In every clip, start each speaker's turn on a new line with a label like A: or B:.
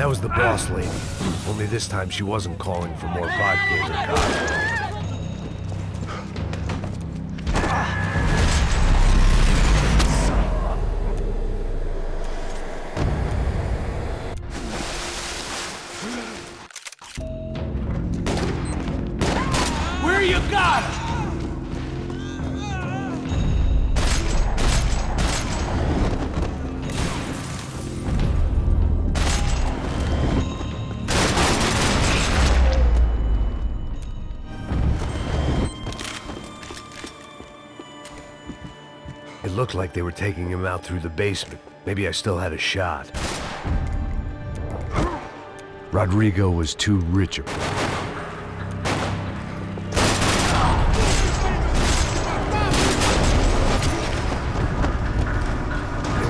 A: That was the boss lady. Only this time she wasn't calling for more vodka in her cocktail.
B: Where you got him?
A: It looked like they were taking him out through the basement. Maybe I still had a shot. Rodrigo was too rich a They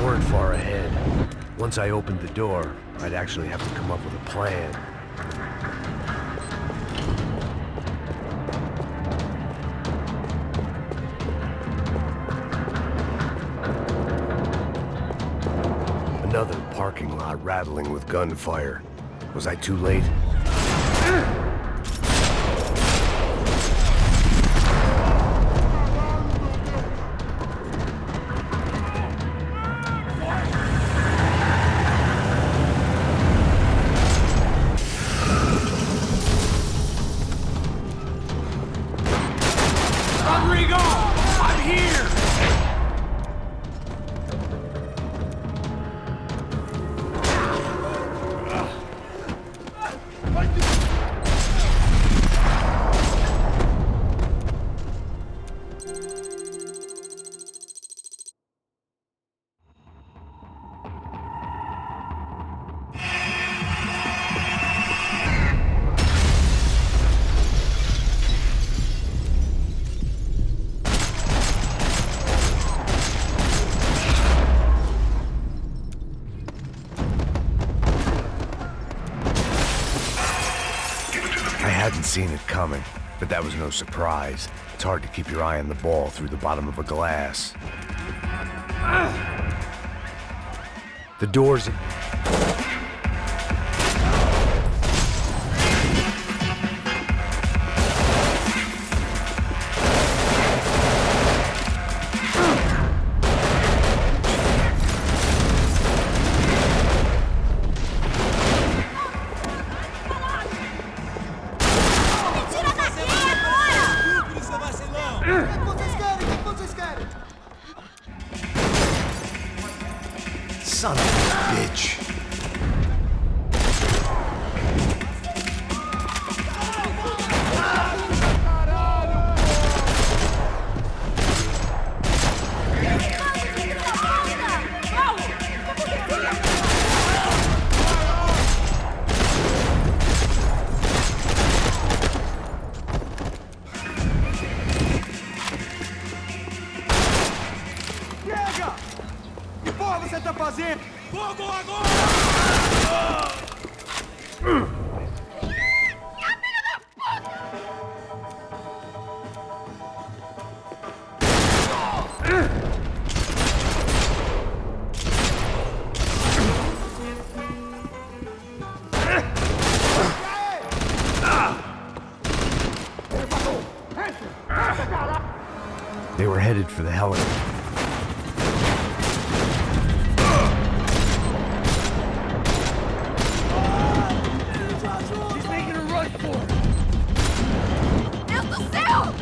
A: weren't far ahead. Once I opened the door, I'd actually have to come up with a plan. Another parking lot rattling with gunfire. Was I too late?
B: Rodrigo! I'm here!
A: I hadn't seen it coming, but that was no surprise. It's hard to keep your eye on the ball through the bottom of a glass. The doors... Son of a bitch.
B: Que porra você tá fazendo? Fogo agora!
A: They were headed for the helicopter.
B: He's making a run for it!
C: Deus do céu!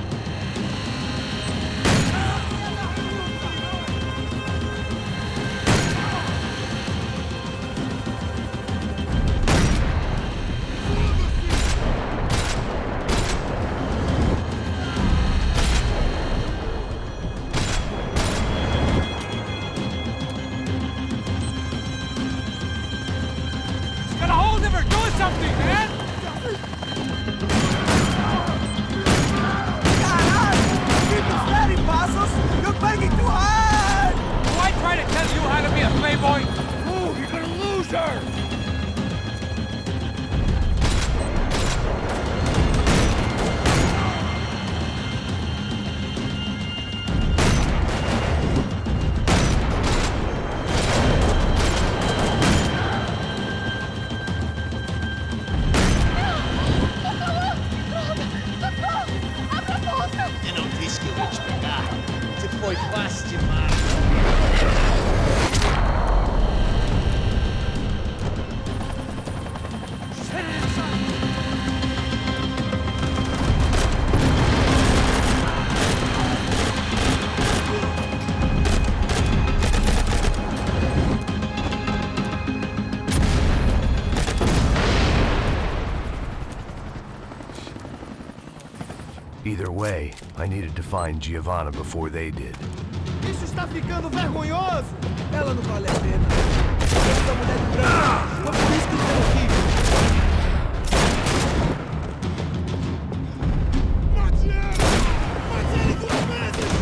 D: foi fácil demais.
A: Either way, I needed to find Giovanna before they did.
B: Isso está ficando vergonhoso! Ela não vale a pena. Essa mulher de branco. Foi por isso que estou aqui. Mate ele! Mate ele 2 vezes!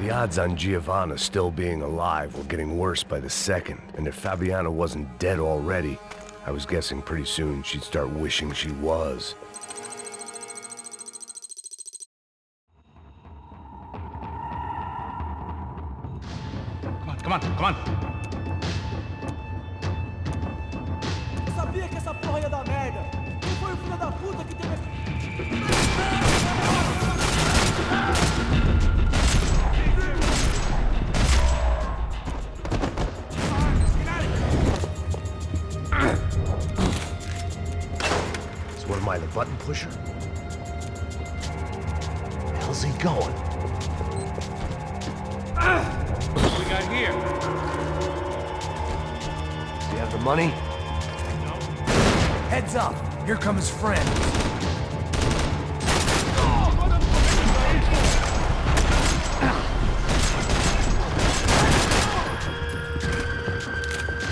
A: The odds on Giovanna still being alive were getting worse by the second, and if Fabiana wasn't dead already, I was guessing pretty soon she'd start wishing she was.
E: Come on.
B: Eu sabia que essa porra ia dar merda. Quem foi o filho da puta que teve...
A: So what am I, the button pusher? Where the hell's he going?
E: What we got here?
A: Does he have the money?
F: Heads up! Here come his friends.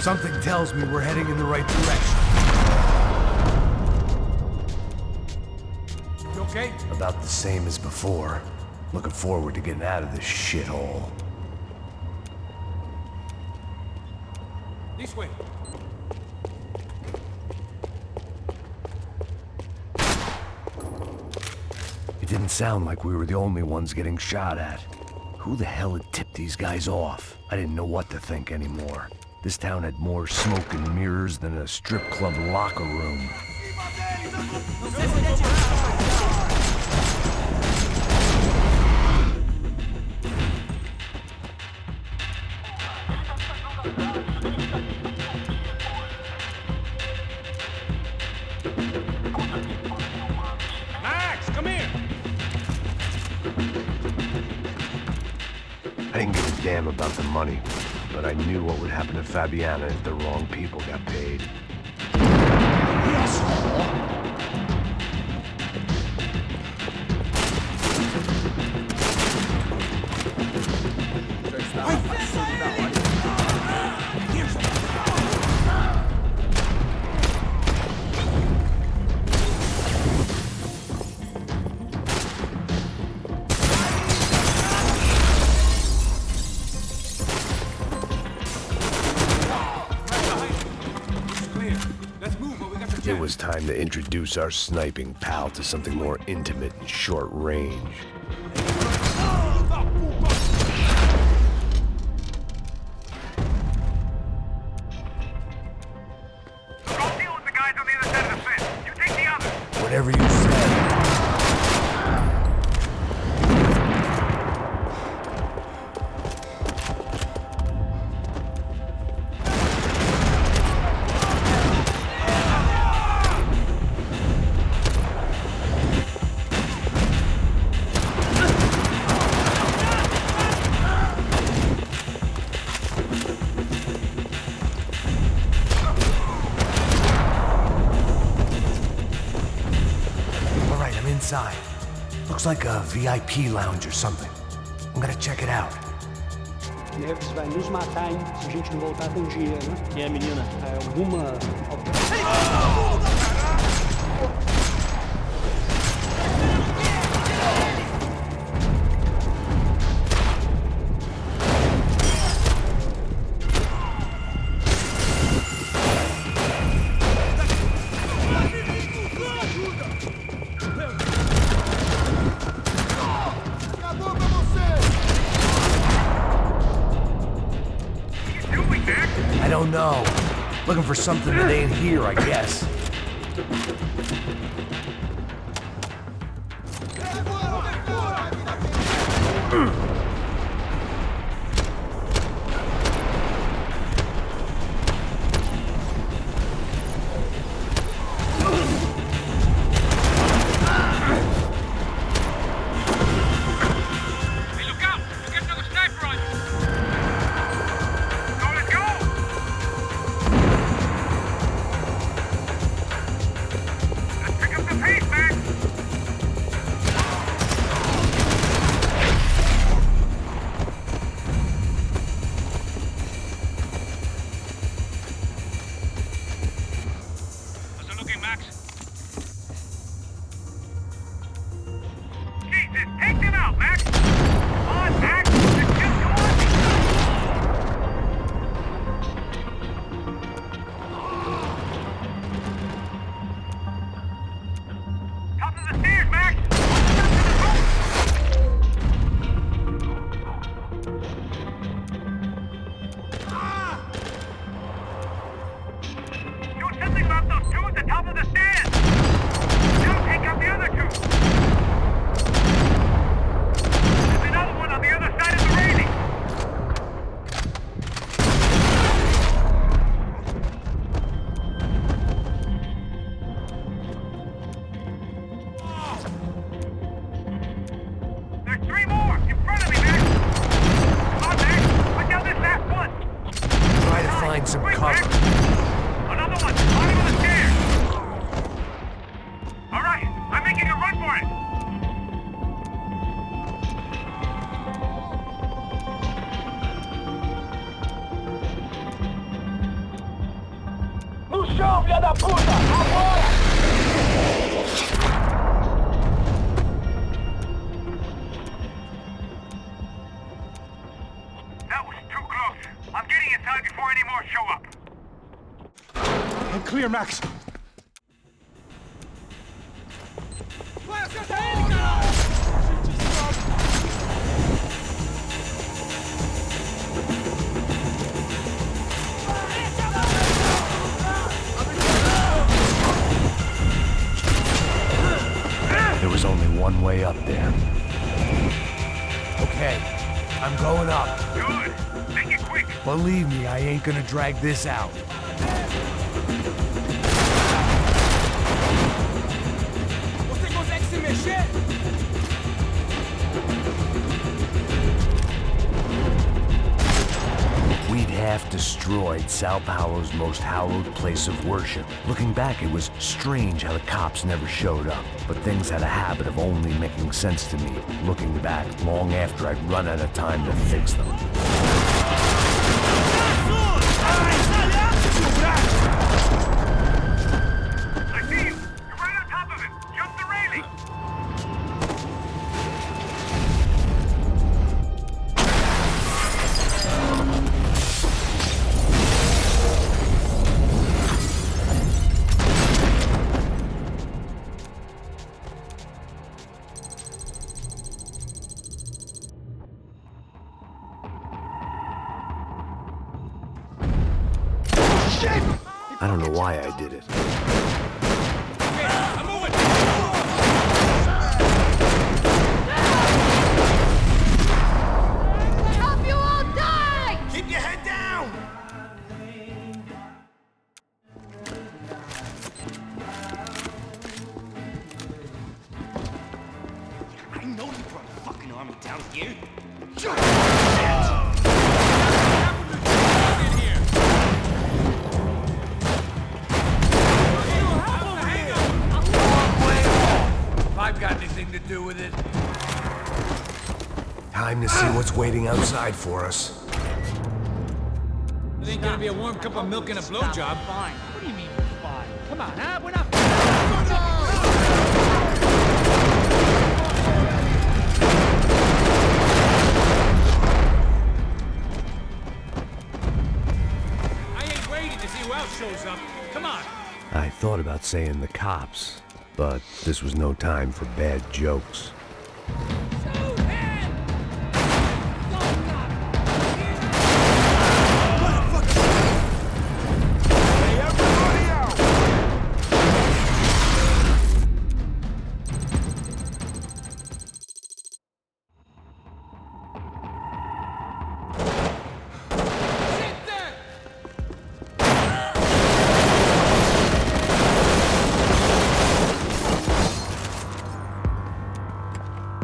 F: Something tells me we're heading in the right direction. You okay?
A: About the same as before. Looking forward to getting out of this shithole.
F: This way.
A: It didn't sound like we were the only ones getting shot at. Who the hell had tipped these guys off? I didn't know what to think anymore. This town had more smoke and mirrors than a strip club locker room.
E: Max, come here.
A: I didn't give a damn about the money, but I knew what would happen to Fabiana if the wrong people got paid. It was time to introduce our sniping pal to something more intimate and short range.
G: I'll deal with the guys on the other side of the fence. You take the other.
A: Whatever you said. Inside. Looks like a VIP lounge or something. I'm gonna check it out.
D: nervos vai nos matar, hein? Se a gente não voltar com dia, né?
H: Quem é a menina?
D: Alguma...
A: I don't know. Looking for something that ain't here, I guess.
G: Hey, look out! You'll get another sniper on you! So let's go! Let's pick up the pace, Max! How's it looking, Max? Jesus, take them out, Max! Come on, Max! Let's just go on! Top of the stairs, Max! Do something about those two at the top of the stairs! Now take out the other two! There's another one on the other side of the railing! There's three more in front of me, Max! Come on, Max! Watch out this last one!
A: Try to find some
G: Quick,
A: cover.
G: Max! Another one! Bottom of the stairs! Alright, I'm making a run for it!
B: No chão, filha da puta! Agora!
G: That was too close. I'm getting inside before any more show up.
F: I'm clear, Max.
B: Vai, acerta ele, caralho!
A: There was only one way up there.
F: Okay, I'm going up.
G: Good. Make it quick.
A: Believe me, I ain't gonna drag this out.
B: Você consegue se mexer?
A: We'd half destroyed Sao Paulo's most hallowed place of worship. Looking back, it was strange how the cops never showed up. But things had a habit of only making sense to me, looking back long after I'd run out of time to fix them.
G: I see you. You're right on top of him. Jump the railing.
A: I don't know why I did it.
B: I'm moving!
C: Help you all die!
B: Keep your head down!
H: I know you brought a fucking army down here.
F: I've got anything to do with it.
A: Time to see what's waiting outside for us.
E: ain't gonna be a warm cup of milk and a blowjob.
H: Fine.
B: What do you mean we're fine? Come on, huh? We're not...
E: I ain't waiting to see who else shows up. Come on.
A: I thought about saying the cops, but this was no time for bad jokes.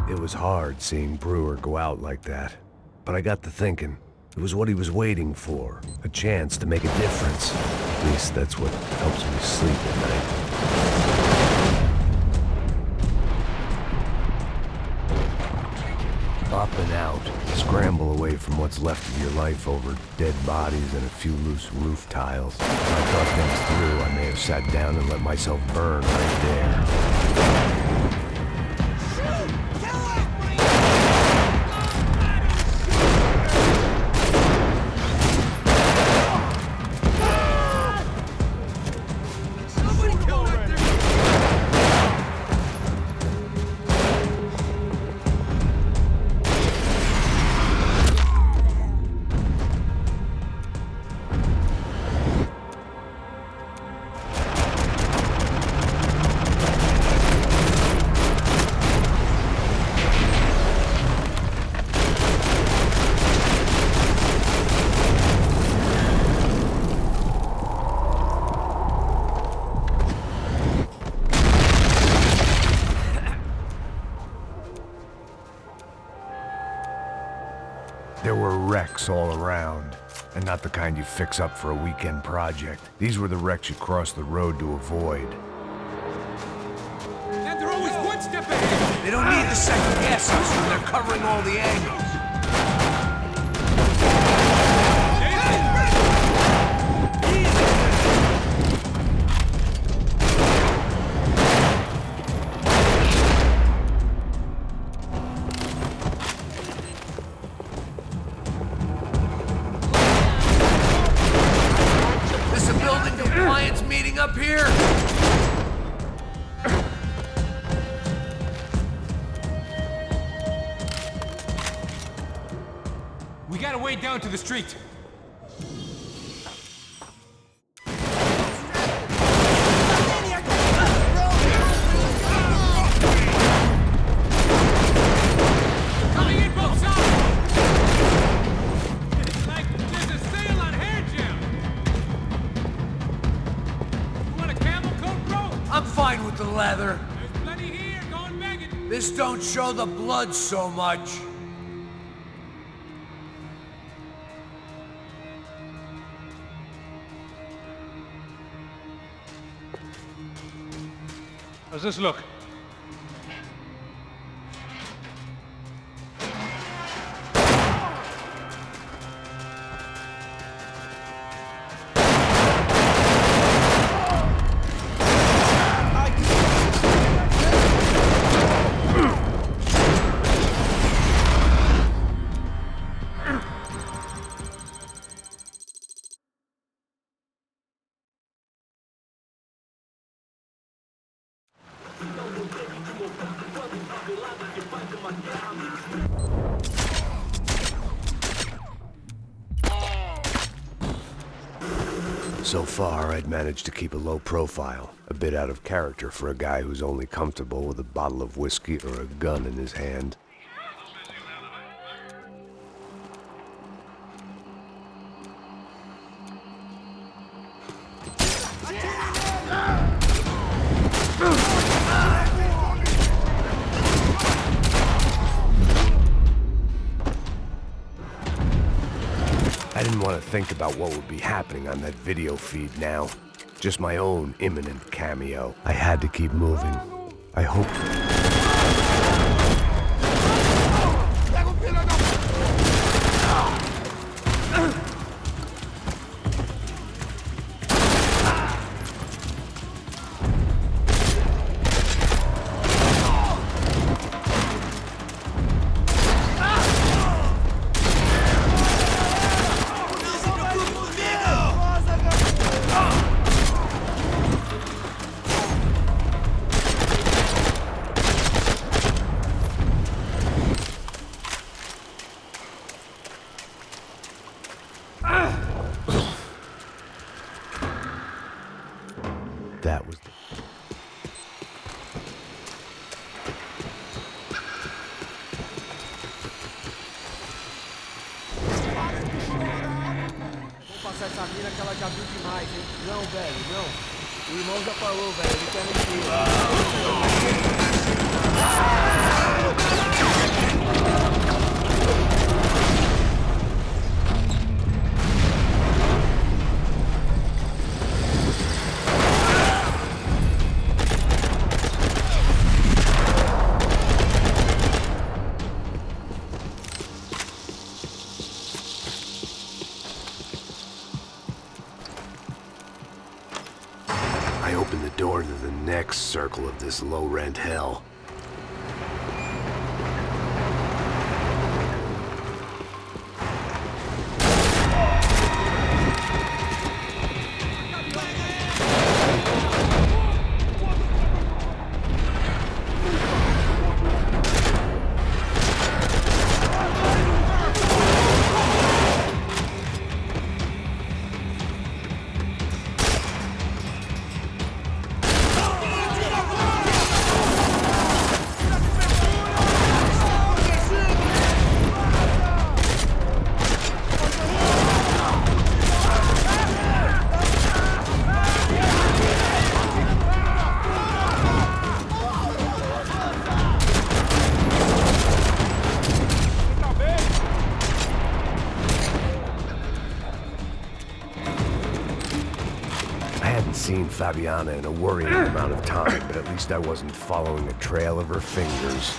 A: It was hard seeing Brewer go out like that, but I got to thinking, it was what he was waiting for, a chance to make a difference. At least that's what helps me sleep at night. Up and out, scramble away from what's left of your life over dead bodies and a few loose roof tiles. If I thought things through, I may have sat down and let myself burn right there. There were wrecks all around, and not the kind you fix up for a weekend project. These were the wrecks you cross the road to avoid.
E: And they're always one step ahead.
F: They don't need to second guess us when they're covering all the angles. Meeting up here?
E: We gotta wade down to the street. Coming in both sides! It's like there's a sale on hair gel. You want a camel coat, bro?
F: I'm fine with the leather.
E: There's plenty here. Go and bag it.
F: This don't show the blood so much.
E: How's this look?
A: So far, I'd managed to keep a low profile, a bit out of character for a guy who's only comfortable with a bottle of whiskey or a gun in his hand. I didn't want to think about what would be happening on that video feed now. Just my own imminent cameo. I had to keep moving. I hope... that was...
B: Vamos passar essa mina que ela já viu demais, hein? Não, velho, não. O irmão já falou, velho, ele quer mentir.
A: I opened the door to the next circle of this low-rent hell. Seen Fabiana in a worrying amount of time, but at least I wasn't following a trail of her fingers.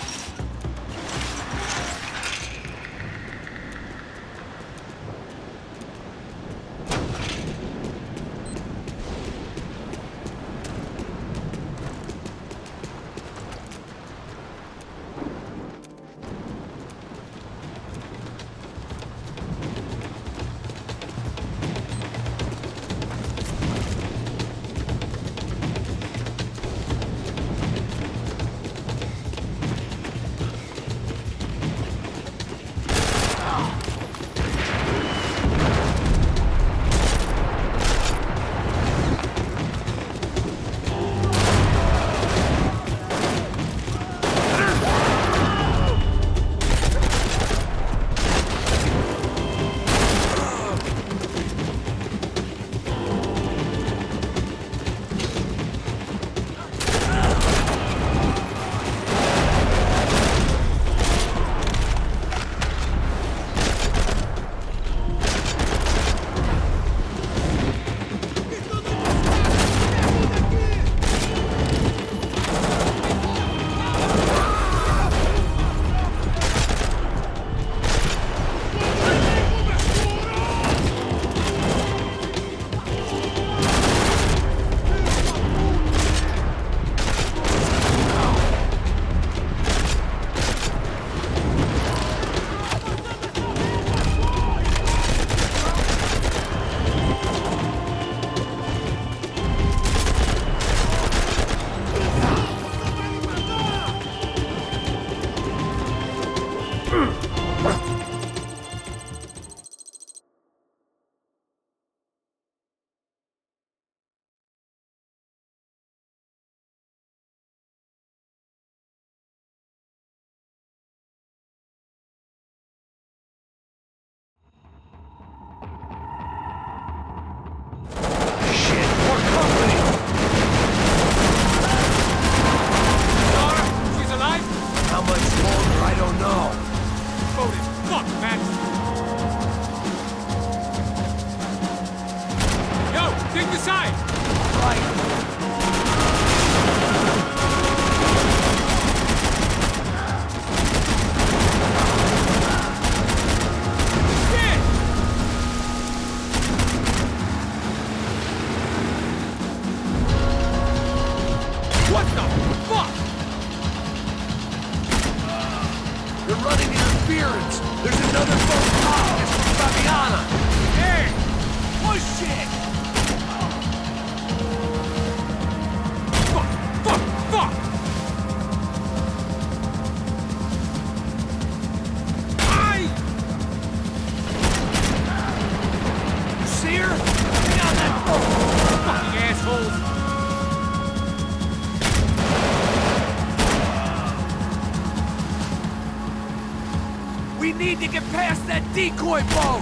F: need to get past that decoy boat!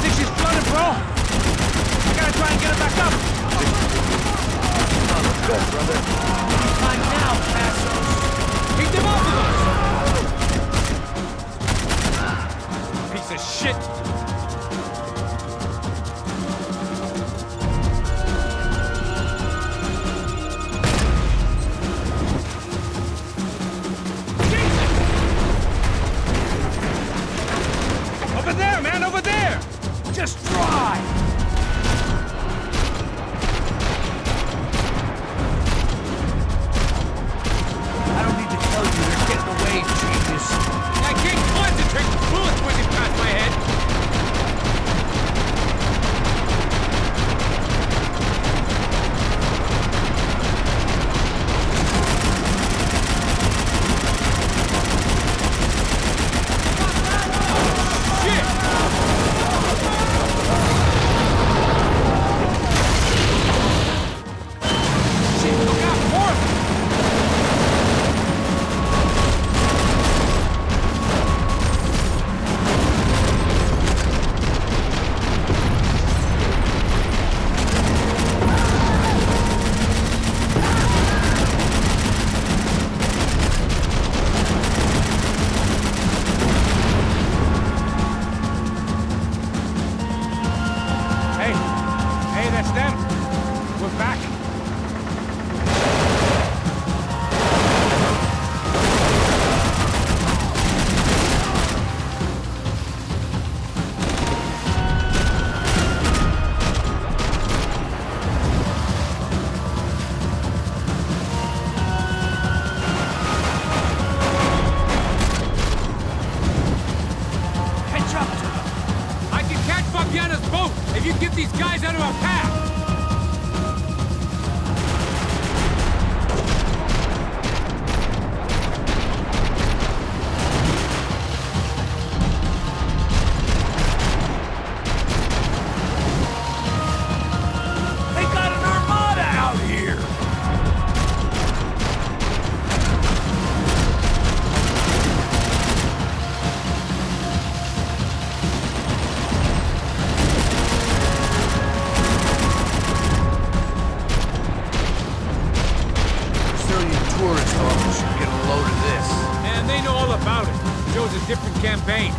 E: Think she's flooded, bro? I gotta try and get her back up!
A: Go, brother.
F: Time now, Passos!
E: Keep them off of us! Piece of shit! Over there, man, over there!
F: Just drive! I don't need to tell you they're getting away, genius.
E: I can't concentrate with bullets whizzing past my head! Hey, that's them. We're back.
F: Catch up to them.
E: I can catch Fabiana's boat if you get these guys out of our path!
F: They got an armada out here! Brazilian tourist office should get a load of this.
E: And they know all about it. Shows a different campaign.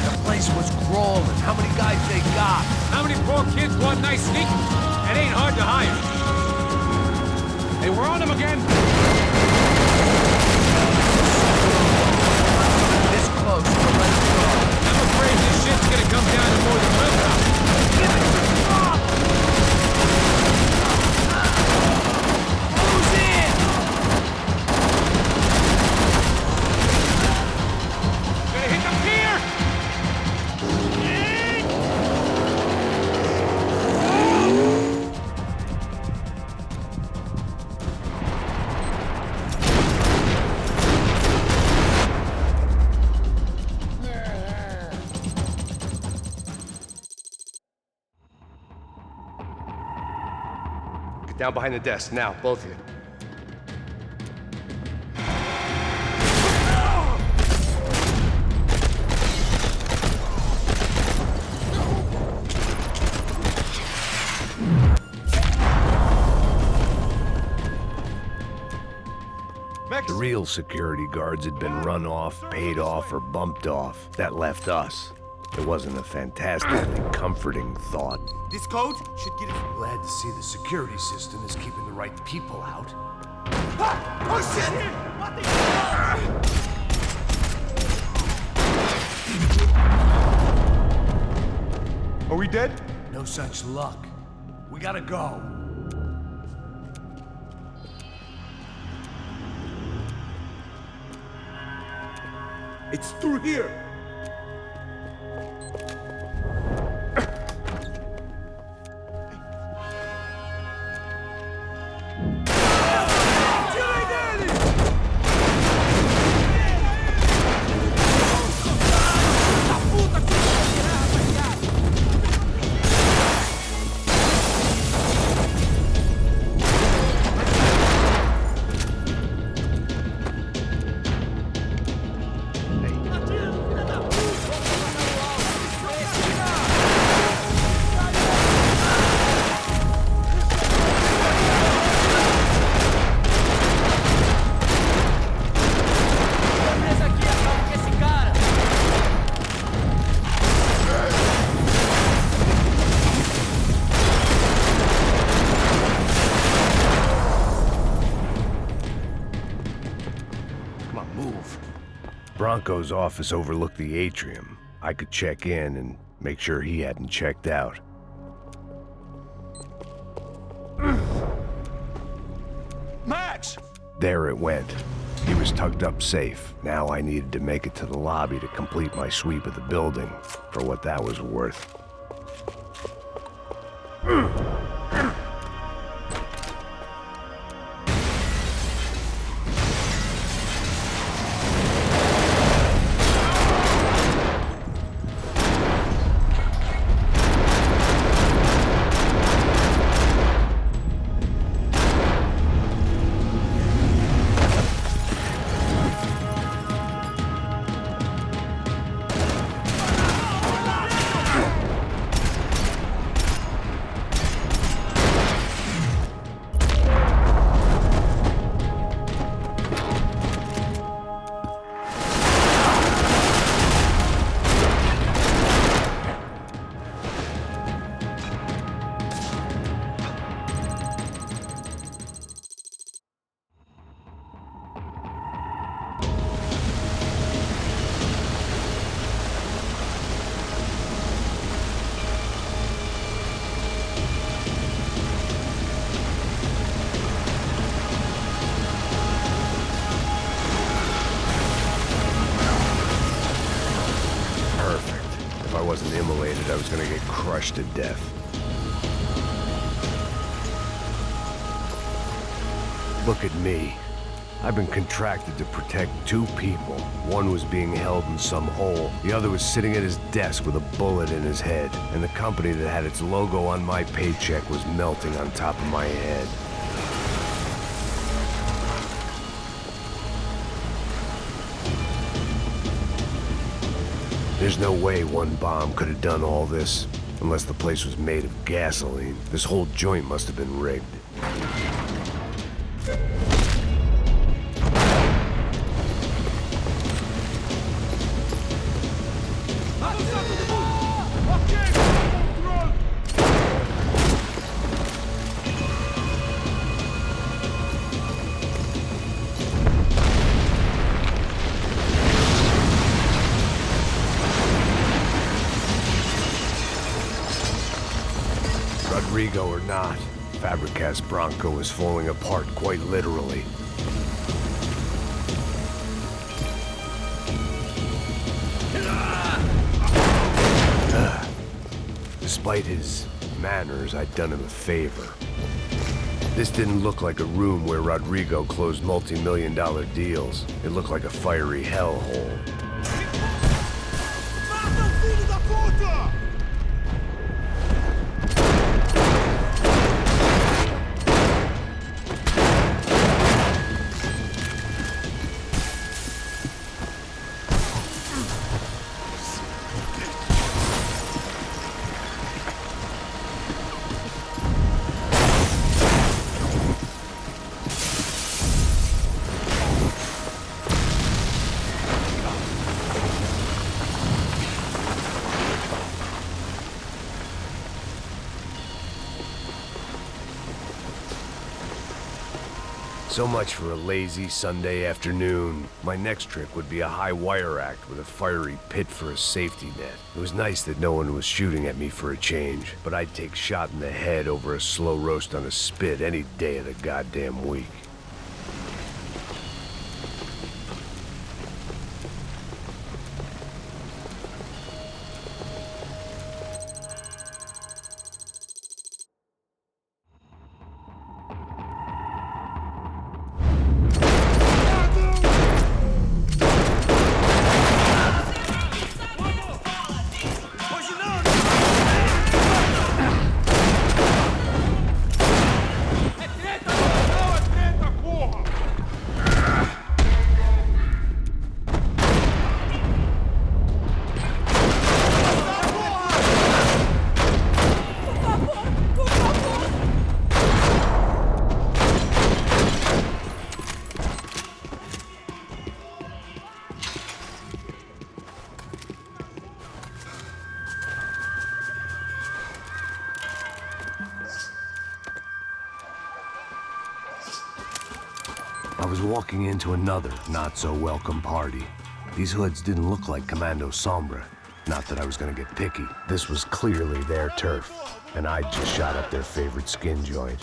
F: The place was crawling. How many guys they got?
E: How many poor kids want nice sneakers? It ain't hard to hire. Hey, we're on them again.
F: This close to let it go.
E: I'm afraid this shit's gonna come down to more than willpower.
F: Who's in?
E: Gonna hit the pier!
I: Get down behind the desk, now, both of you.
A: The real security guards had been run off, paid off, or bumped off. That left us. It wasn't a fantastically comforting thought.
H: This code should get us.
F: Glad to see the security system is keeping the right people out.
H: Oh shit!
I: Are we dead?
F: No such luck. We gotta go.
H: It's through here.
A: Bronco's office overlooked the atrium. I could check in and make sure he hadn't checked out.
F: Max!
A: There it went. He was tucked up safe. Now I needed to make it to the lobby to complete my sweep of the building, for what that was worth. Immolated, I was gonna get crushed to death. Look at me. I've been contracted to protect two people. One was being held in some hole. The other was sitting at his desk with a bullet in his head. And the company that had its logo on my paycheck was melting on top of my head. There's no way one bomb could have done all this, unless the place was made of gasoline. This whole joint must have been rigged. Rodrigo or not, Fabricas Bronco is falling apart quite literally. Despite his manners, I'd done him a favor. This didn't look like a room where Rodrigo closed multi-million-dollar deals. It looked like a fiery hellhole. So much for a lazy Sunday afternoon. My next trick would be a high wire act with a fiery pit for a safety net. It was nice that no one was shooting at me for a change, but I'd take shot in the head over a slow roast on a spit any day of the goddamn week. I was walking into another not-so-welcome party. These hoods didn't look like Commando Sombra. Not that I was gonna get picky. This was clearly their turf, and I'd just shot up their favorite skin joint.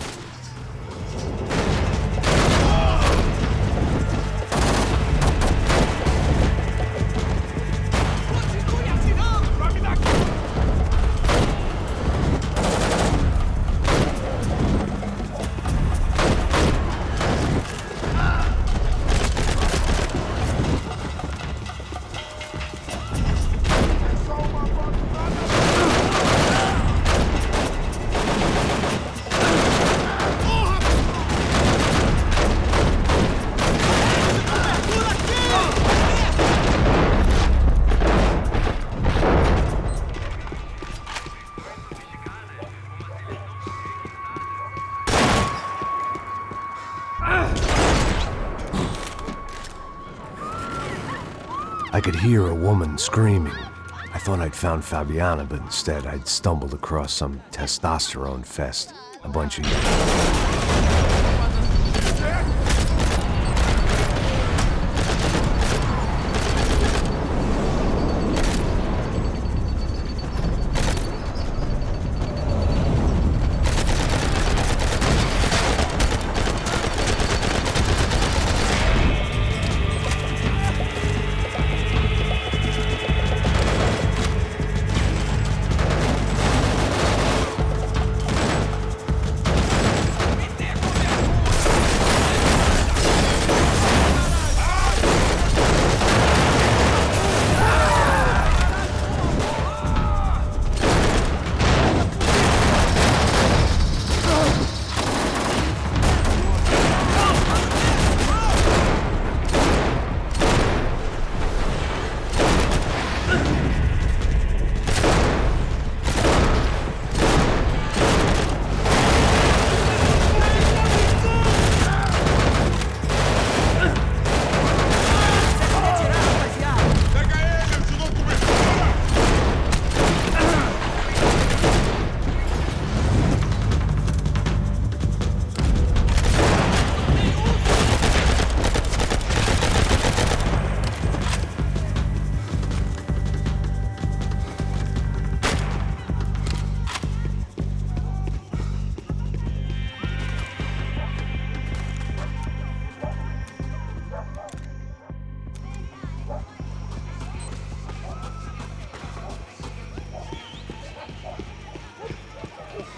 A: I could hear a woman screaming. I thought I'd found Fabiana, but instead I'd stumbled across some testosterone fest. A bunch of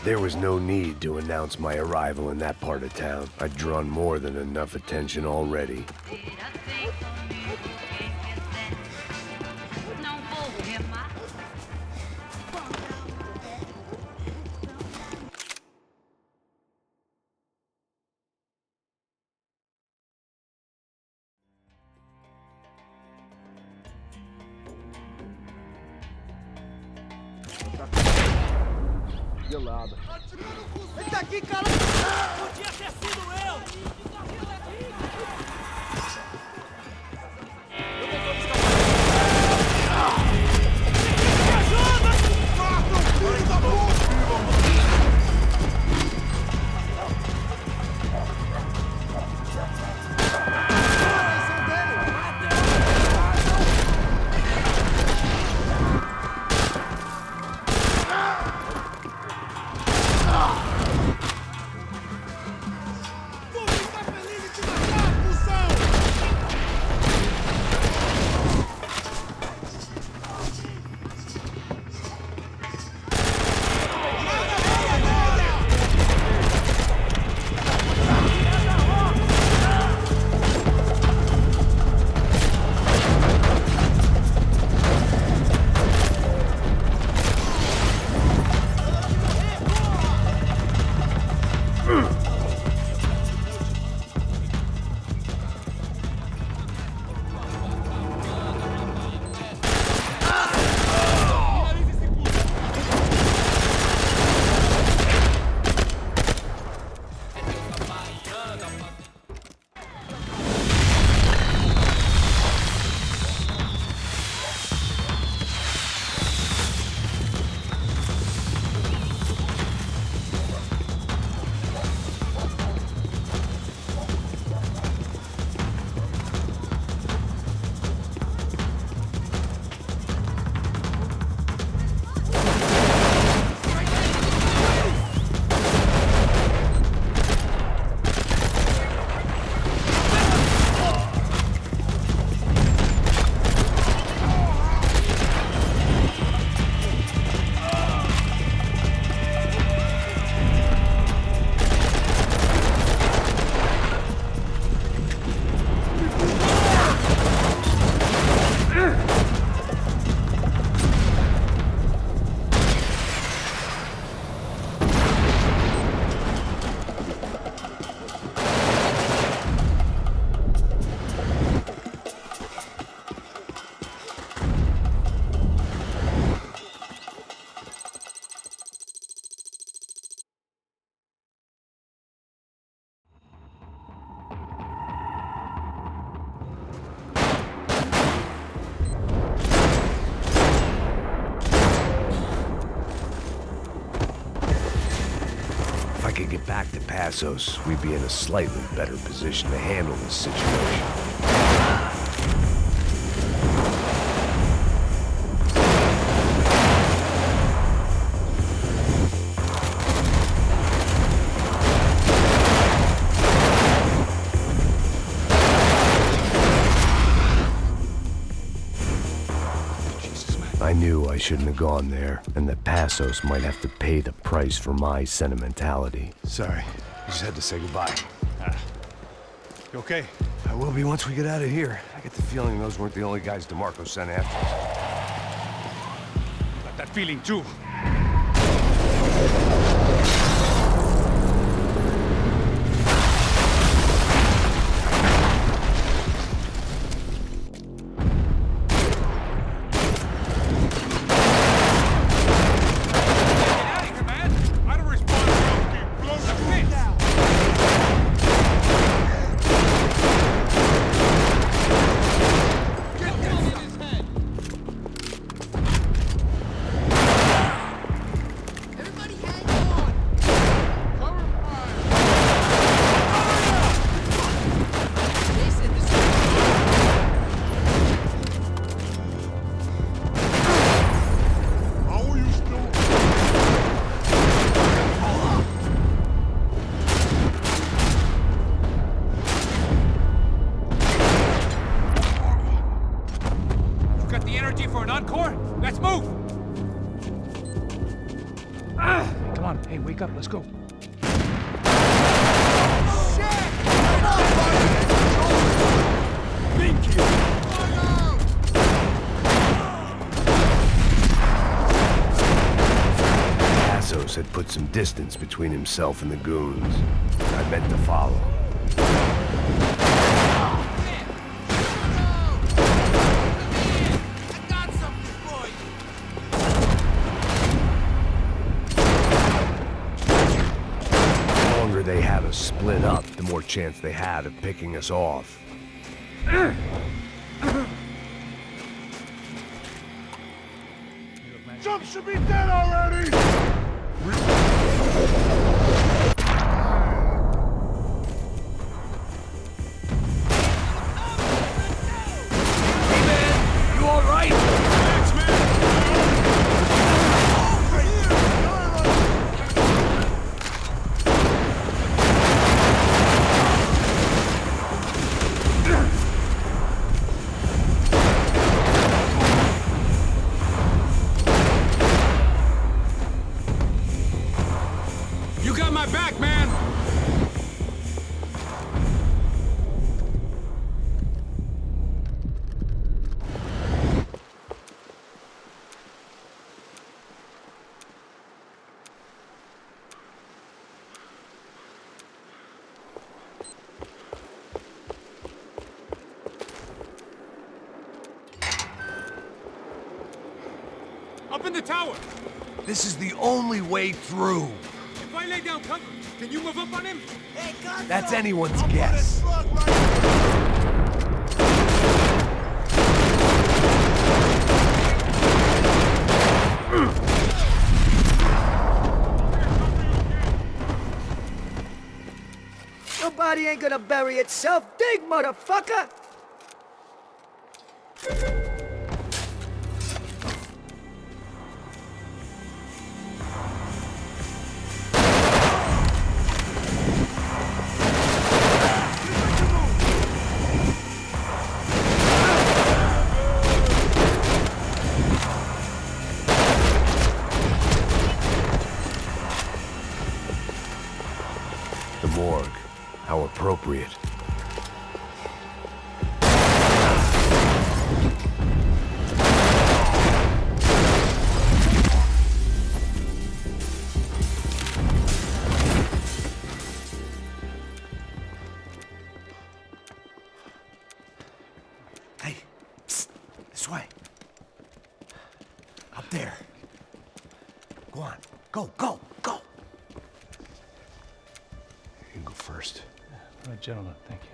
A: There was no need to announce my arrival in that part of town. I'd drawn more than enough attention already.
B: Gelada. Eita aqui, cara! Podia ter sido eu! Me ajuda! Mata o filho da puta!
A: back to Passos, we'd be in a slightly better position to handle this situation. I knew I shouldn't have gone there, and that Passos might have to pay the price for my sentimentality.
I: Sorry. I just had to say goodbye. You okay?
A: I will be once we get out of here. I get the feeling those weren't the only guys DeMarco sent after us.
E: Got that feeling too.
F: Come on, hey, wake up, let's go.
A: Passos had put some distance between himself and the goons. I meant to follow. They have us split up, the more chance they had of picking us off.
B: Jump should be dead already!
F: Hey man, you alright?
B: Thanks, man!
E: You got my back, man! Up in the tower!
A: This is the only way through.
E: If I lay down cover, can you move up on him?
A: That's anyone's guess.
J: Your body ain't gonna bury itself. Dig, motherfucker!
A: The morgue. How appropriate. Hey, psst, this way. Up there. Go on. Go, go, go. You can go first.
F: All right, gentlemen, thank you.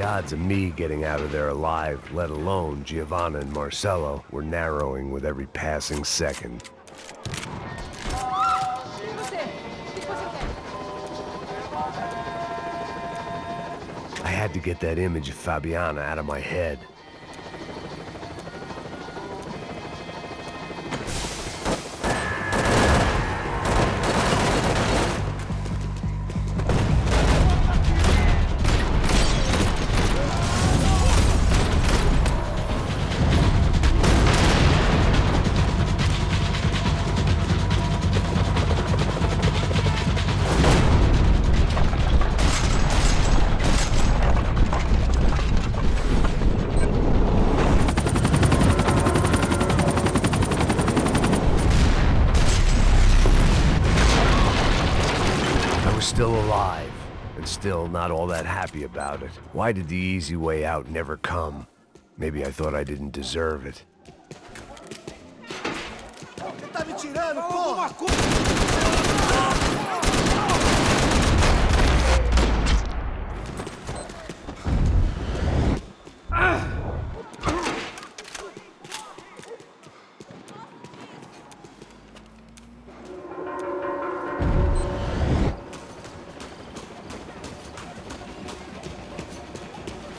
A: odds of me getting out of there alive, let alone Giovanna and Marcello, were narrowing with every passing second. I had to get that image of Fabiana out of my head. Still alive, and still not all that happy about it. Why did the easy way out never come? Maybe I thought I didn't deserve it.
B: Você tá me tirando, porra!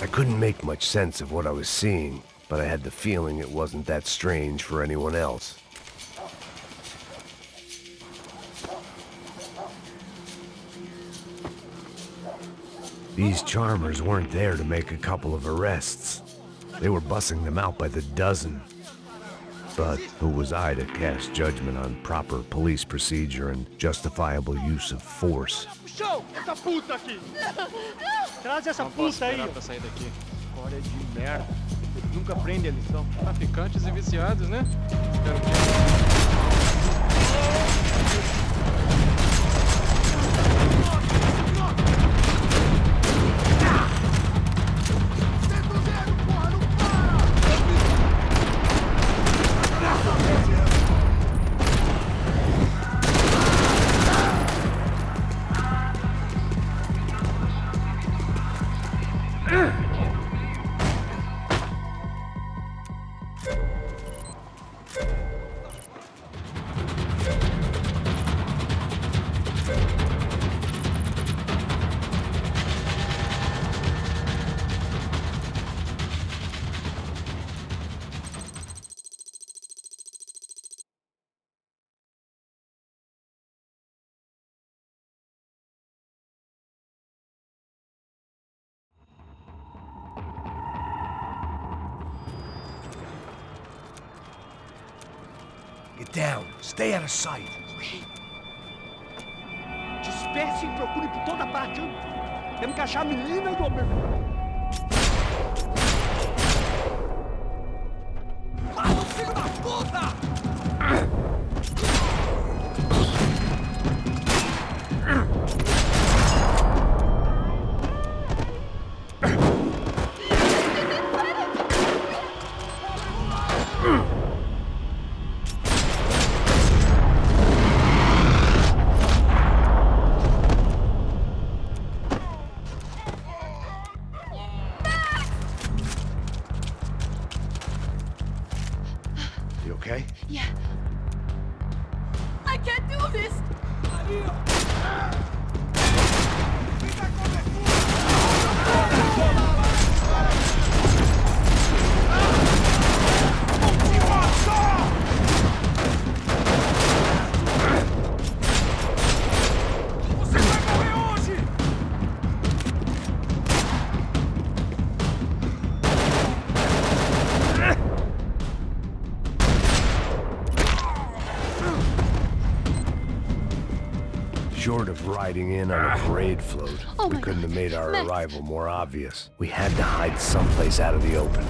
A: I couldn't make much sense of what I was seeing, but I had the feeling it wasn't that strange for anyone else. These charmers weren't there to make a couple of arrests. They were bussing them out by the dozen. But who was I to cast judgment on proper police procedure and justifiable use of force?
D: Show! Essa puta aqui! Traz essa puta aí!
E: Pra sair daqui.
D: História de merda. Nunca aprende a lição.
E: Traficantes e viciados, né? Espero que...
F: Get down. Stay out of sight.
D: Disperse e procure por toda parte. Temos que achar a menina e o homem.
B: Filho da puta!
A: You okay?
C: Yeah. I can't do this!
A: Short of riding in on a parade float,
C: Oh
A: we
C: my
A: couldn't have
C: God.
A: made our
C: Max.
A: arrival more obvious. We had to hide someplace out of the open.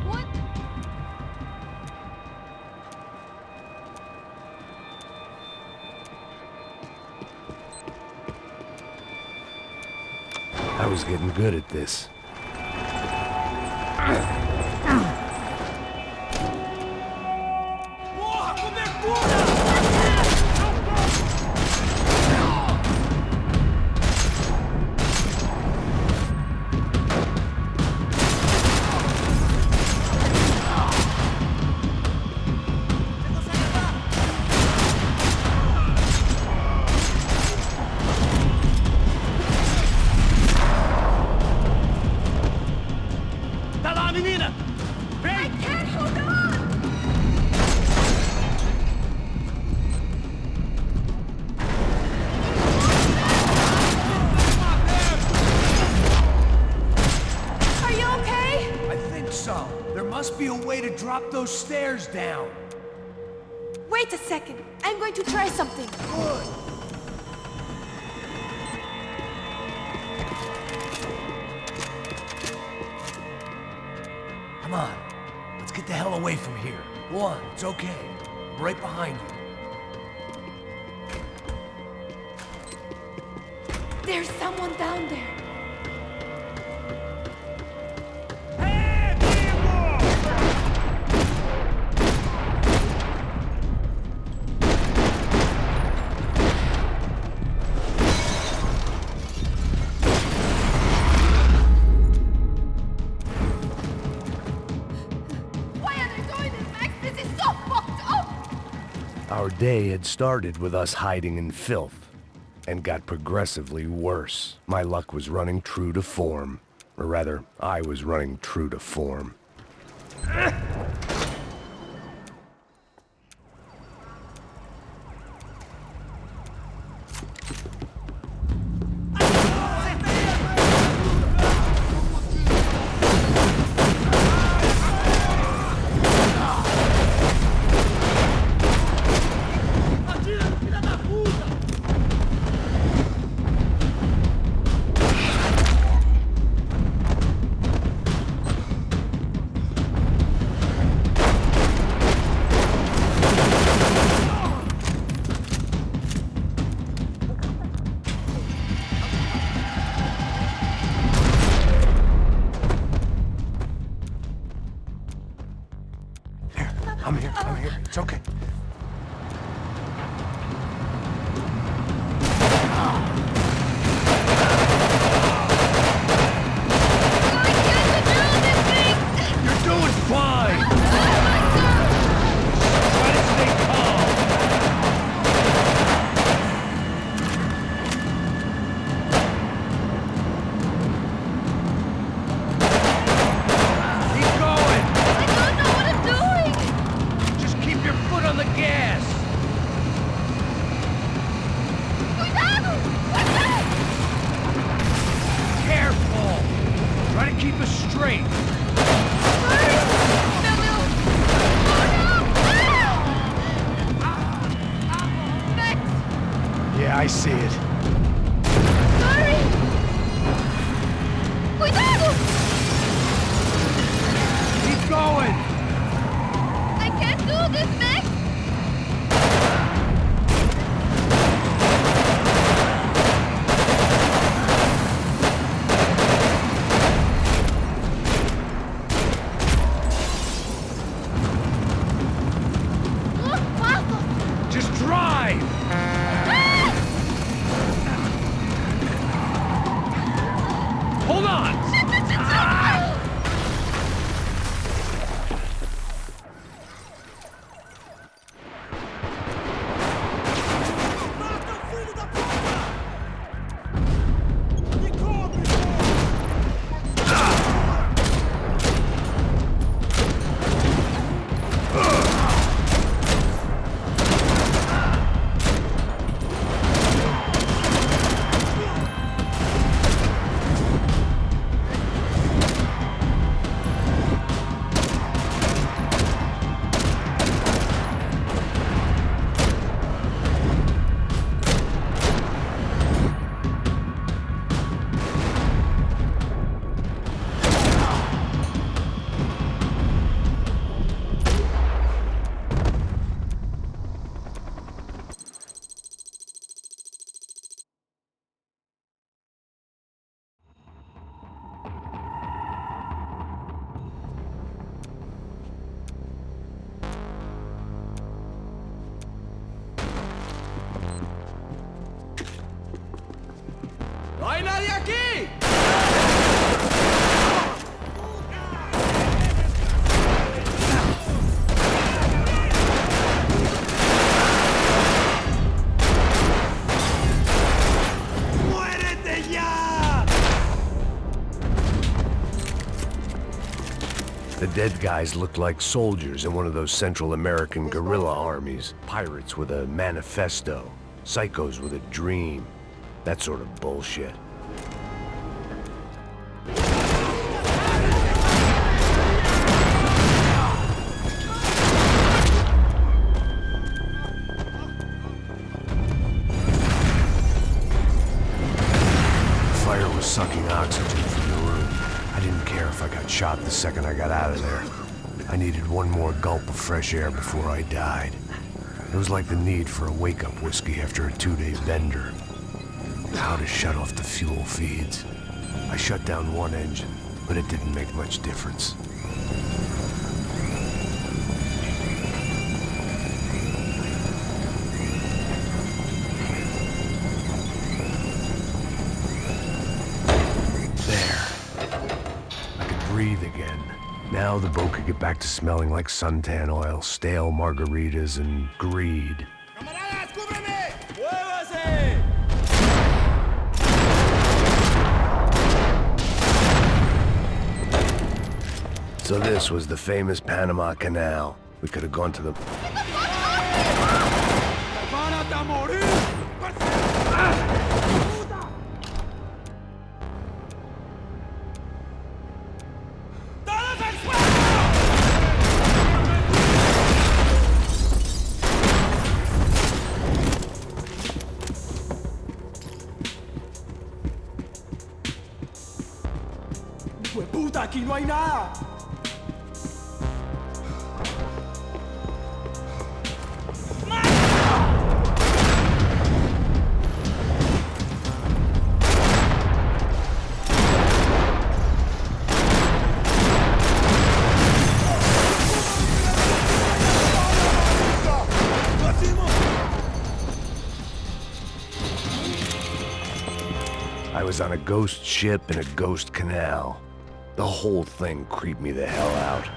C: What?
A: I was getting good at this.
F: Drop those stairs down.
C: Wait a second. I'm going to try something.
F: Good. Come on. Let's get the hell away from here. Go on. It's okay. I'm right behind you.
C: There's someone down there.
A: Our day had started with us hiding in filth, and got progressively worse. My luck was running true to form. Or rather, I was running true to form.
F: I'm here. It's okay.
A: You're doing fine! Try to stay calm!
F: Keep going!
C: I don't know what I'm doing!
F: Just keep your foot on the gas!
C: Cuidado! What's that?
F: Careful! Try to keep us straight!
C: Hurry! No, no! Oh no! Max!
A: Yeah, I see it.
C: Hurry! Cuidado!
F: Keep going!
C: I can't do this, Max! Look, Paso!
F: Just drive!
C: Ah!
B: hay nadie aquí! ¡Muérete ya!
A: The dead guys looked like soldiers in one of those Central American guerrilla armies. Pirates with a manifesto. Psychos with a dream. That sort of bullshit. Fire was sucking oxygen from the room. I didn't care if I got shot the second I got out of there. I needed one more gulp of fresh air before I died. It was like the need for a wake-up whiskey after a 2-day bender. How to shut off the fuel feeds. I shut down one engine, but it didn't make much difference. Breathe again. Now the boat could get back to smelling like suntan oil, stale margaritas, and greed.
B: ¡Camaradas, cúbreme! ¡Muévase!
A: So this was the famous Panama Canal. We could have gone to the...
B: ¡Prepárate a morir! ¡Puta, aquí no hay nada!
A: I was on a ghost ship in a ghost canal. The whole thing creeped me the hell out.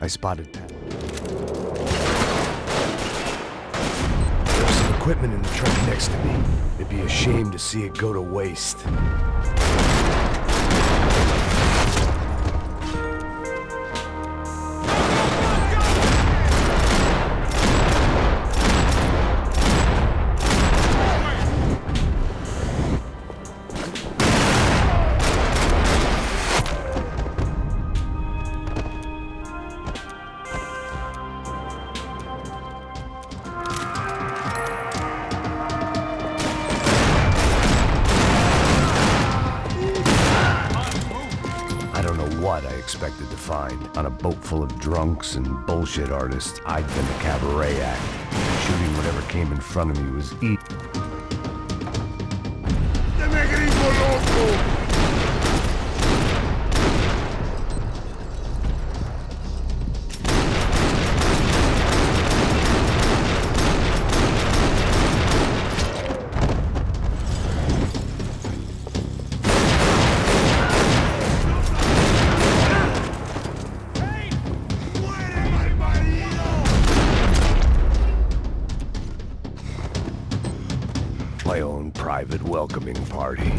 A: I spotted that. There was some equipment in the truck next to me. It'd be a shame to see it go to waste. What I expected to find. On a boat full of drunks and bullshit artists, I'd been a cabaret act. Shooting whatever came in front of me was eat. My own private welcoming party.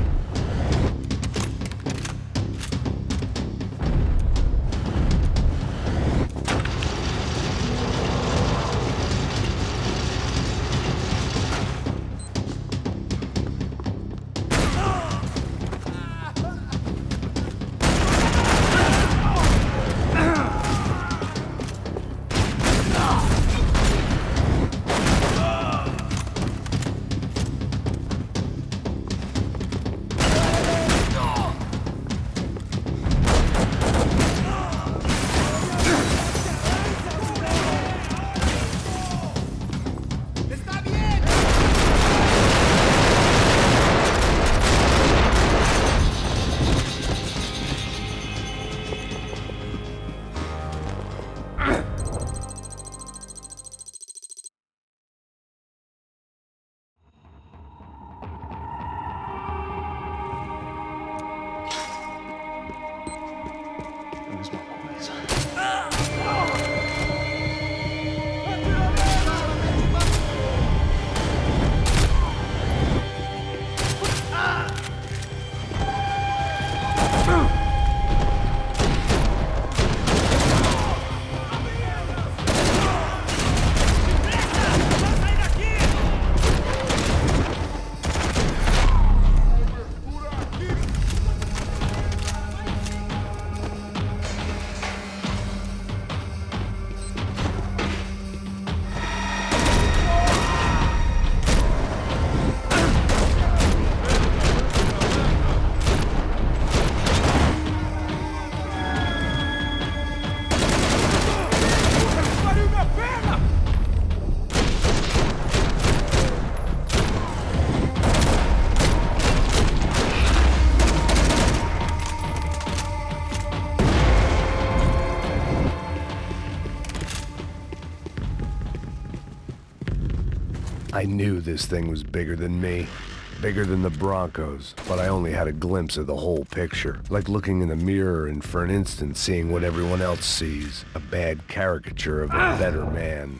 A: I knew this thing was bigger than me. Bigger than the Broncos, but I only had a glimpse of the whole picture. Like looking in the mirror and for an instant seeing what everyone else sees. A bad caricature of a better man.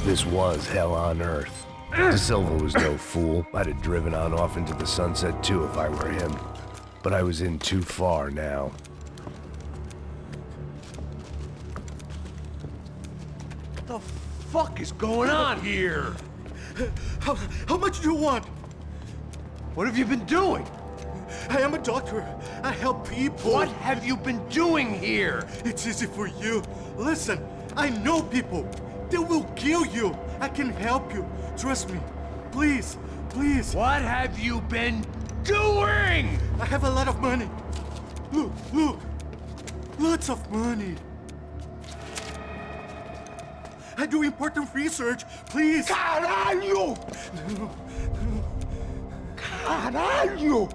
A: This was hell on earth. De Silva was no fool. I'd have driven on off into the sunset too if I were him. But I was in too far now.
F: What the fuck is going on here?
B: How much do you want?
F: What have you been doing?
B: I am a doctor. I help people.
F: What have you been doing here?
B: It's easy for you. Listen, I know people. They will kill you. I can help you. Trust me. Please, please.
F: What have you been doing?
B: I have a lot of money. Look, look. Lots of money. I do important research. Please.
F: Caralho! Caralho!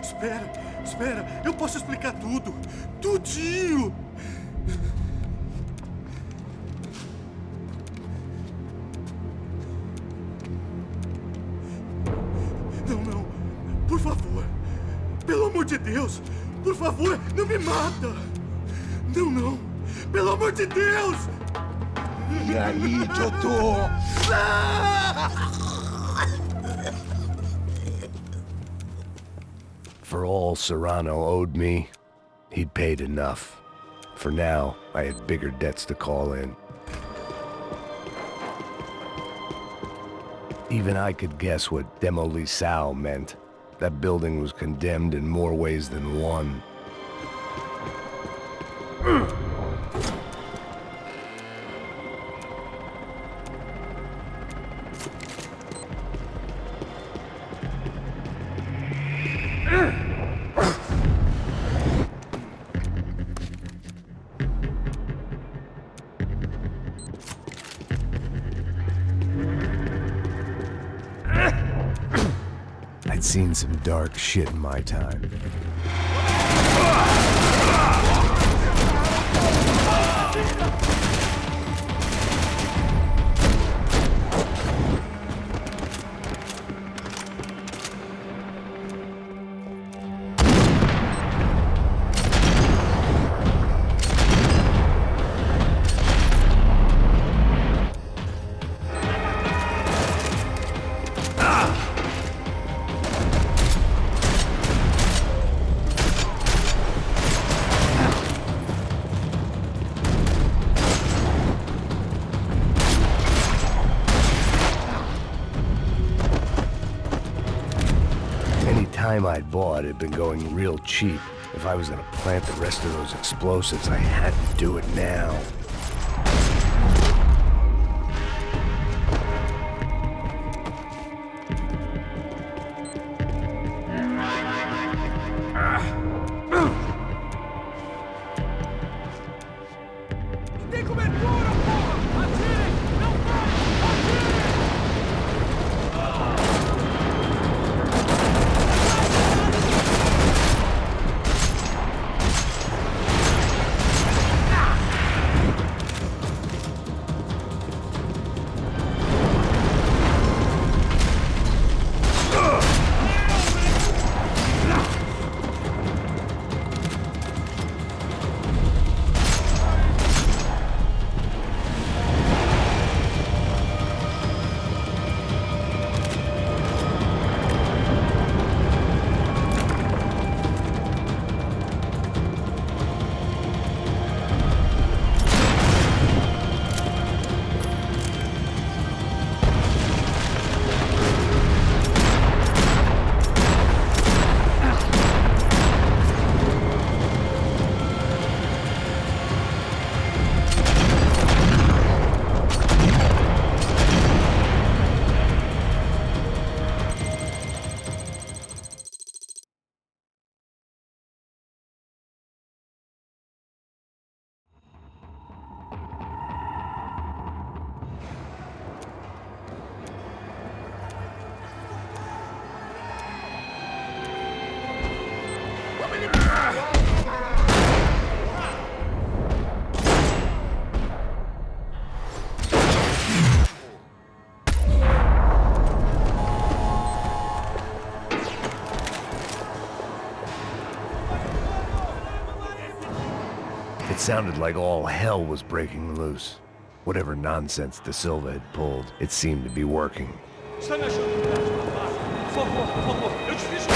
B: Espera, espera. Eu posso explicar tudo. Tudinho. Não, não. Por favor. Pelo amor de Deus. Por favor, não me mata. Não, não. Pelo amor de Deus.
F: E aí, doutor?
A: For all Serrano owed me, he'd paid enough. For now, I had bigger debts to call in. Even I could guess what demolition meant. That building was condemned in more ways than one. I'd seen some dark shit in my time. Time I'd bought had been going real cheap. If I was gonna plant the rest of those explosives, I had to do it now. It sounded like all hell was breaking loose. Whatever nonsense De Silva had pulled, it seemed to be working.
D: Está me ajudando, rapaz. Por favor, eu te fiz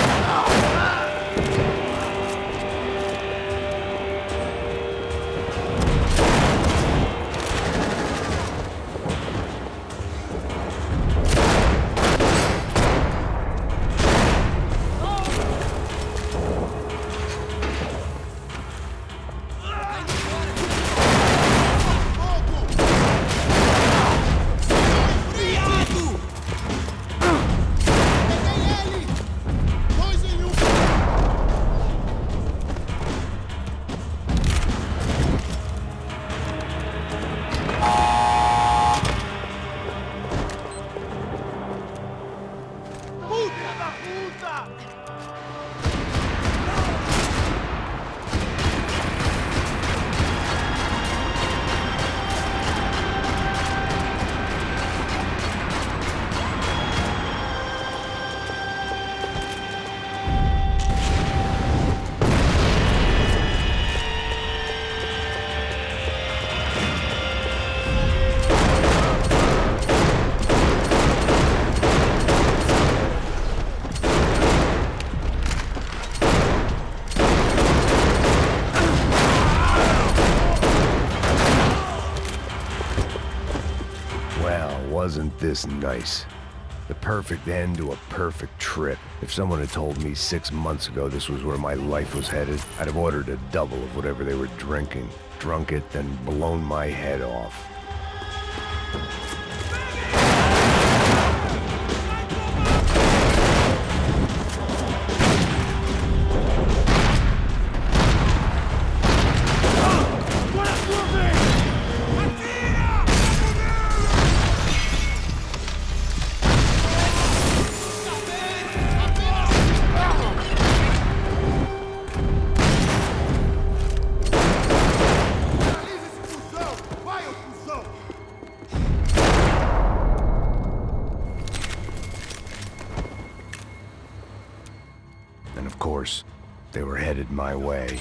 A: Wasn't this nice? The perfect end to a perfect trip. If someone had told me 6 months ago this was where my life was headed, I'd have ordered a double of whatever they were drinking, drunk it, then blown my head off. And of course, they were headed my way.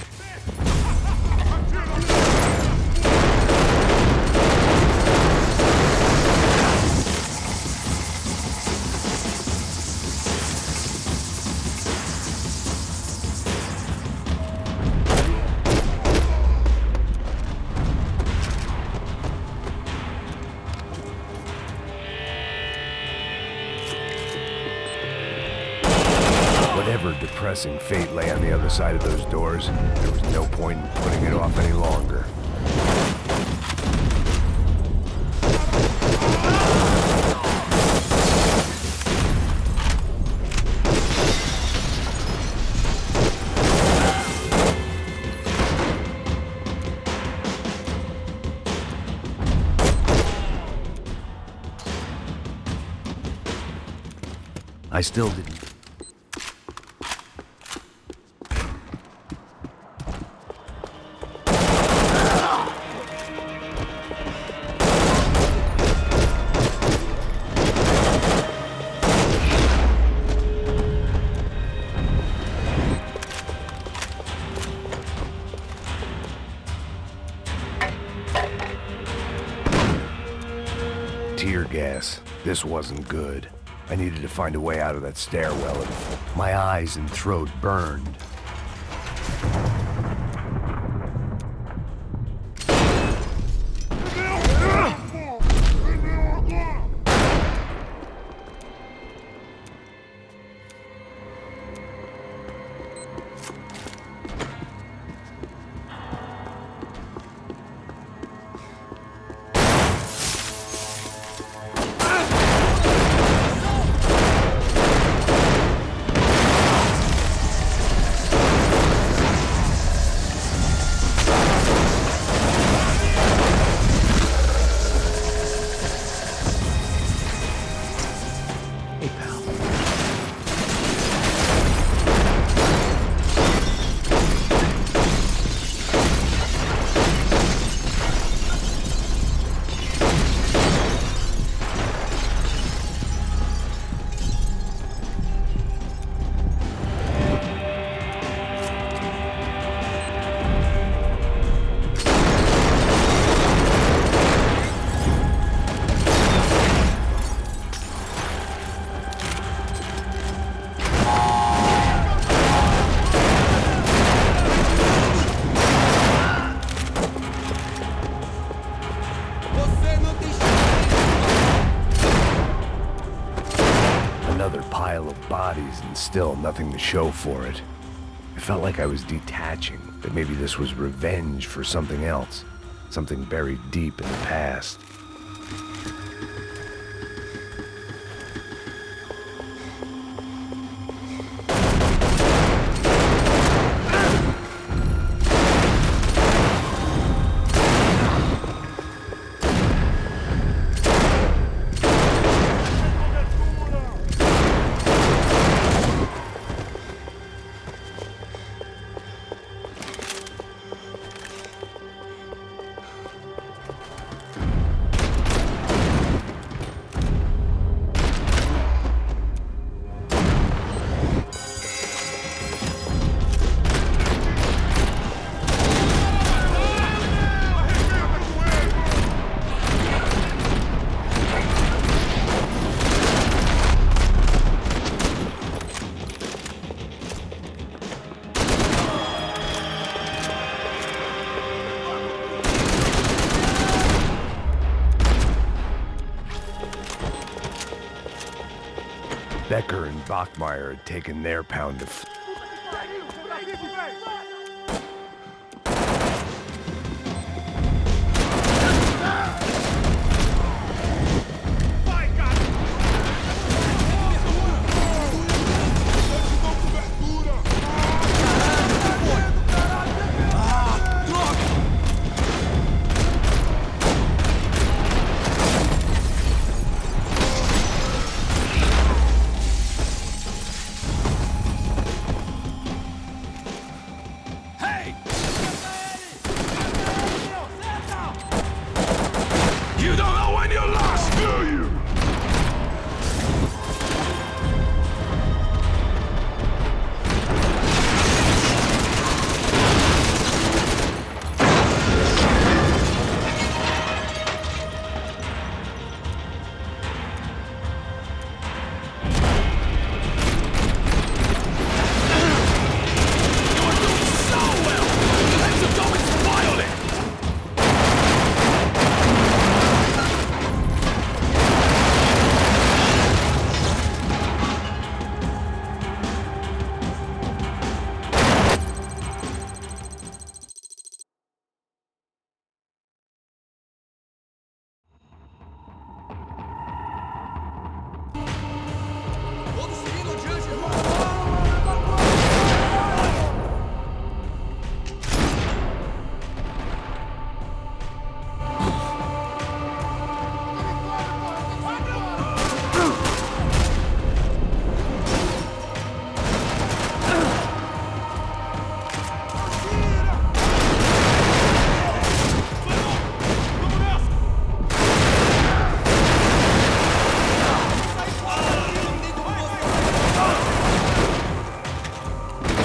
A: Whatever depressing fate lay on the other side of those doors, there was no point in putting it off any longer. I still didn't. Tear gas. This wasn't good. I needed to find a way out of that stairwell, and my eyes and throat burned. Another pile of bodies and still nothing to show for it. It felt like I was detaching, that maybe this was revenge for something else, something buried deep in the past. Becker and Bachmeyer had taken their pound of...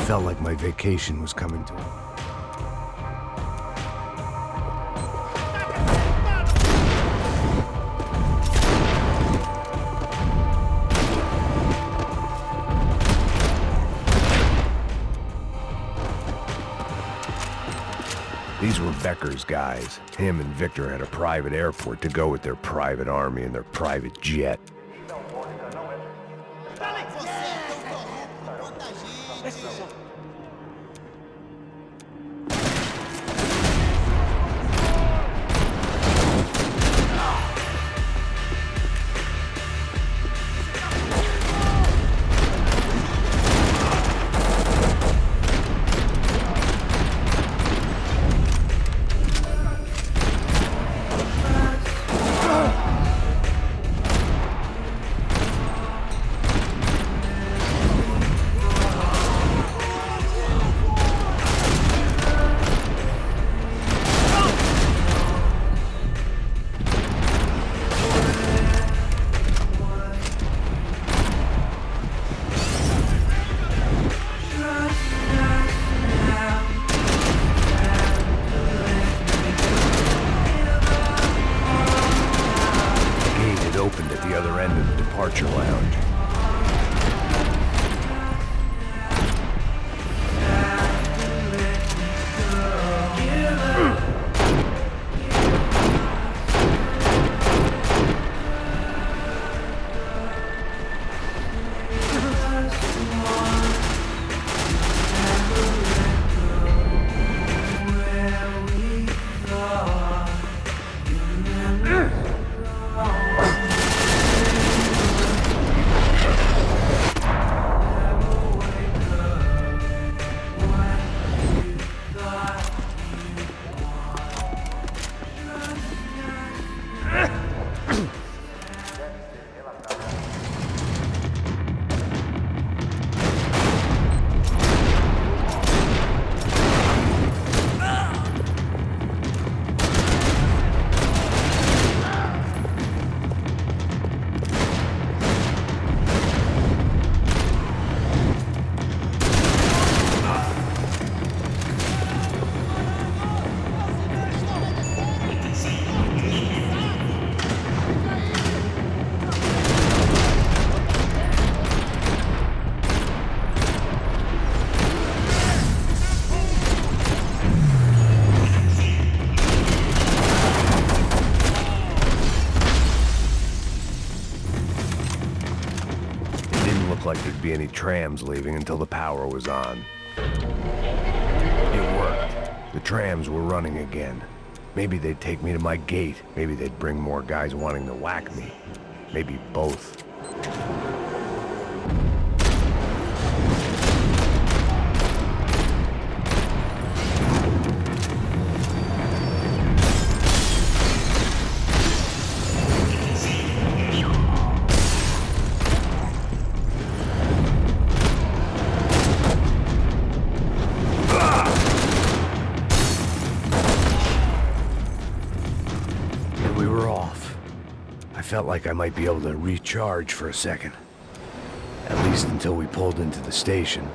A: Felt like my vacation was coming to an end. These were Becker's guys. Him and Victor had a private airport to go with their private army and their private jet. Didn't look like there'd be any trams leaving until the power was on. It worked. The trams were running again. Maybe they'd take me to my gate. Maybe they'd bring more guys wanting to whack me. Maybe both. Felt like I might be able to recharge for a second. At least until we pulled into the station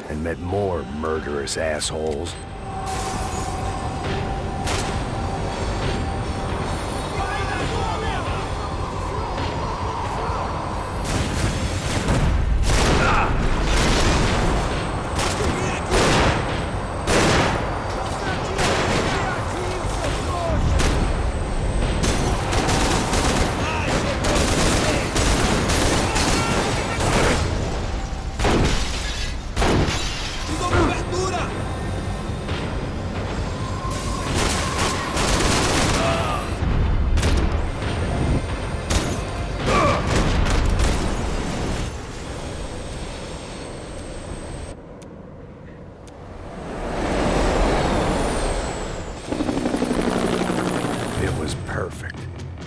A: and met more murderous assholes.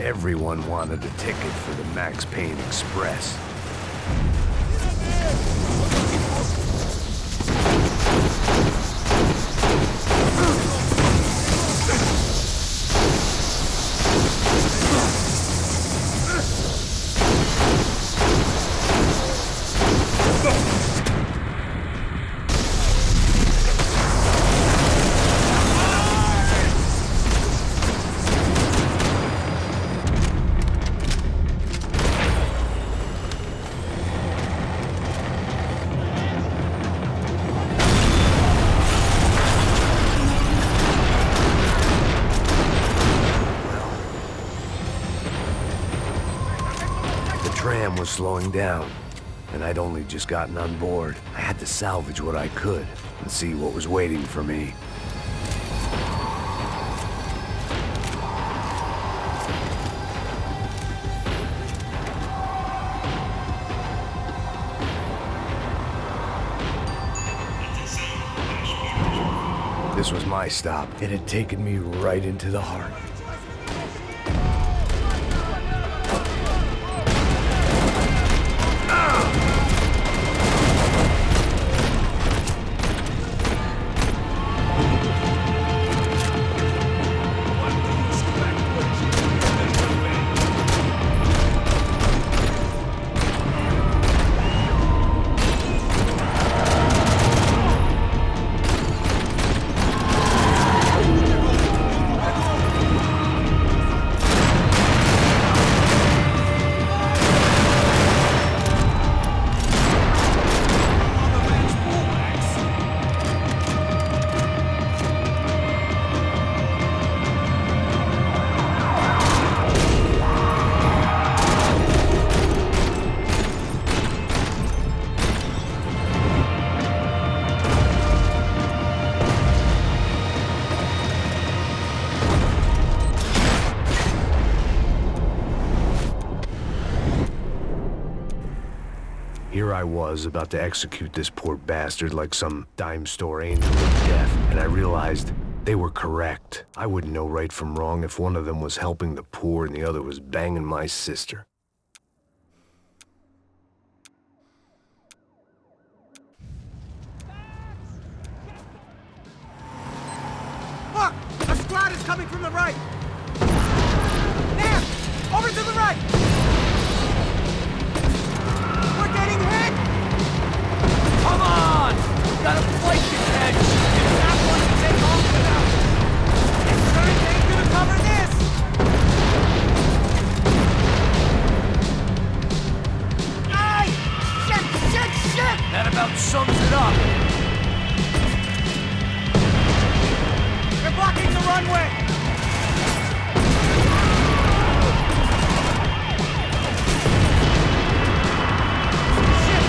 A: Everyone wanted a ticket for the Max Payne Express. Was slowing down, and I'd only just gotten on board. I had to salvage what I could and see what was waiting for me. This was my stop. It had taken me right into the heart. Here I was, about to execute this poor bastard like some dime store angel of death, and I realized they were correct. I wouldn't know right from wrong if one of them was helping the poor and the other was banging my sister.
J: Look! A squad is coming from the right! There! Over to the right! We're getting hit! Come on! We've got a flight to catch! It's not going to take long enough! Is certain thing gonna cover this? Aye! Shit! That about sums it up! They're blocking the runway! Shit!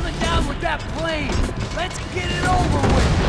F: coming down with that plane. Let's get it over with.